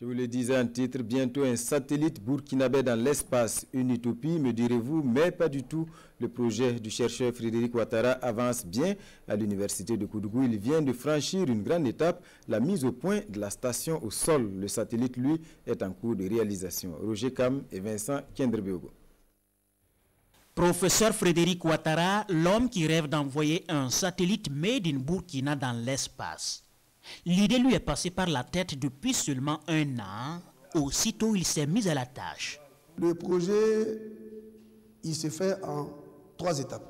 Je vous le disais en titre, bientôt un satellite burkinabé dans l'espace. Une utopie, me direz-vous, mais pas du tout. Le projet du chercheur Frédéric Ouattara avance bien. À l'université de Koudougou, il vient de franchir une grande étape, la mise au point de la station au sol. Le satellite, lui, est en cours de réalisation. Roger Kam et Vincent Kendrebeogo. Professeur Frédéric Ouattara, l'homme qui rêve d'envoyer un satellite made in Burkina dans l'espace. L'idée lui est passée par la tête depuis seulement 1 an. Aussitôt, il s'est mis à la tâche. Le projet, il se fait en 3 étapes.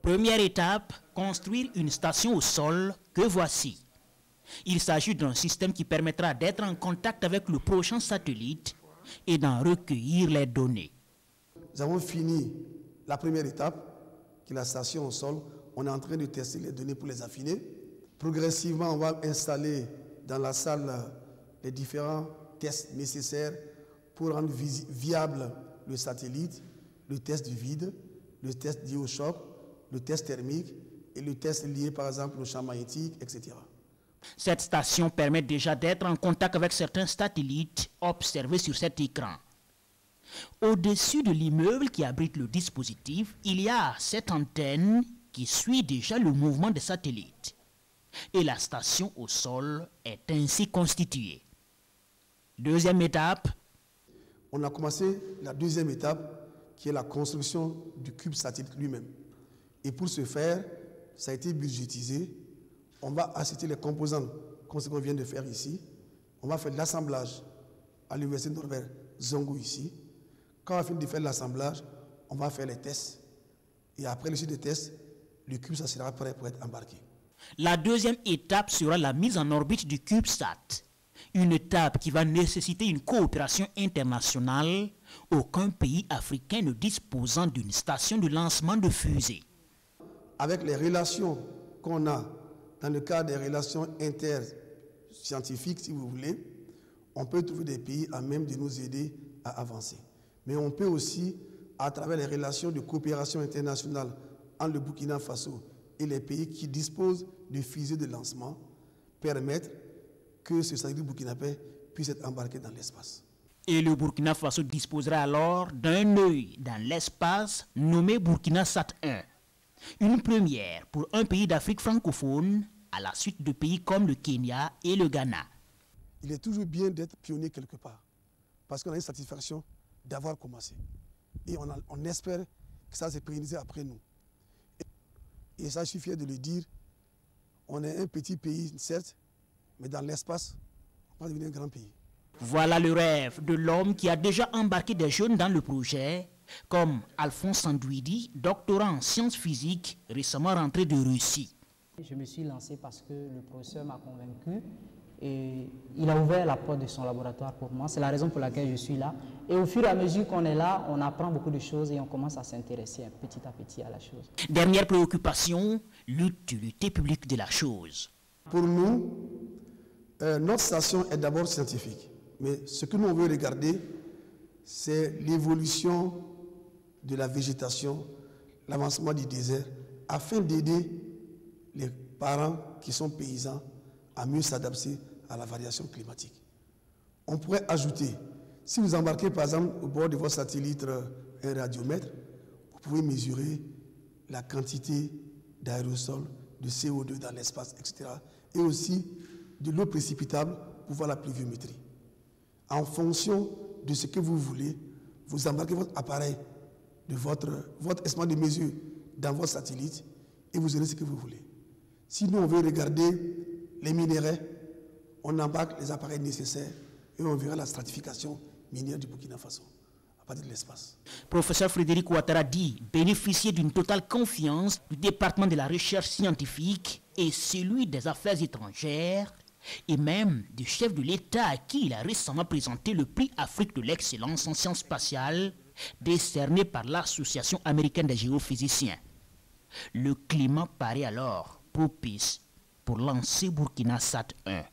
Première étape, construire une station au sol que voici. Il s'agit d'un système qui permettra d'être en contact avec le prochain satellite et d'en recueillir les données. Nous avons fini la première étape, qui est la station au sol. On est en train de tester les données pour les affiner. Progressivement, on va installer dans la salle les différents tests nécessaires pour rendre viable le satellite, le test du vide, le test lié au choc, le test thermique et le test lié par exemple au champ magnétique, etc. Cette station permet déjà d'être en contact avec certains satellites observés sur cet écran. Au-dessus de l'immeuble qui abrite le dispositif, il y a cette antenne qui suit déjà le mouvement des satellites. Et la station au sol est ainsi constituée. Deuxième étape. On a commencé la deuxième étape qui est la construction du cube satellite lui-même. Et pour ce faire, ça a été budgétisé. On va acheter les composants comme ce qu'on vient de faire ici. On va faire l'assemblage à l'université Norbert Zongo ici. Quand on va finir de faire l'assemblage, on va faire les tests. Et après le suite des tests, le cube ça sera prêt pour être embarqué. La deuxième étape sera la mise en orbite du CubeSat. Une étape qui va nécessiter une coopération internationale, aucun pays africain ne disposant d'une station de lancement de fusée. Avec les relations qu'on a dans le cadre des relations interscientifiques, si vous voulez, on peut trouver des pays à même de nous aider à avancer. Mais on peut aussi, à travers les relations de coopération internationale entre le Burkina Faso et les pays qui disposent de fusées de lancement, permettre que ce satellite burkinabé puisse être embarqué dans l'espace. Et le Burkina Faso disposera alors d'un œil dans l'espace nommé Burkina Sat 1. Une première pour un pays d'Afrique francophone à la suite de pays comme le Kenya et le Ghana. Il est toujours bien d'être pionnier quelque part parce qu'on a une satisfaction d'avoir commencé. Et on espère que ça s'est pérennisé après nous. Et ça, je suis fier de le dire, on est un petit pays, certes, mais dans l'espace, on va devenir un grand pays. Voilà le rêve de l'homme qui a déjà embarqué des jeunes dans le projet, comme Alphonse Sandouidi, doctorant en sciences physiques, récemment rentré de Russie. Je me suis lancé parce que le professeur m'a convaincu et il a ouvert la porte de son laboratoire pour moi. C'est la raison pour laquelle je suis là. Et au fur et à mesure qu'on est là, on apprend beaucoup de choses et on commence à s'intéresser petit à petit à la chose. Dernière préoccupation, l'utilité publique de la chose. Pour nous, notre station est d'abord scientifique. Mais ce que nous on veut regarder, c'est l'évolution de la végétation, l'avancement du désert, afin d'aider les parents qui sont paysans à mieux s'adapter à la variation climatique. On pourrait ajouter, si vous embarquez par exemple au bord de votre satellite un radiomètre, vous pouvez mesurer la quantité d'aérosols, de CO2 dans l'espace, etc. Et aussi de l'eau précipitable pour voir la pluviométrie. En fonction de ce que vous voulez, vous embarquez votre appareil, de votre instrument de mesure dans votre satellite et vous aurez ce que vous voulez. Si nous on veut regarder les minéraux, on embarque les appareils nécessaires et on verra la stratification minière du Burkina Faso à partir de l'espace. Professeur Frédéric Ouattara dit bénéficier d'une totale confiance du département de la recherche scientifique et celui des affaires étrangères et même du chef de l'État à qui il a récemment présenté le prix Afrique de l'excellence en sciences spatiales décerné par l'Association américaine des géophysiciens. Le climat paraît alors propice pour lancer Burkina Sat 1.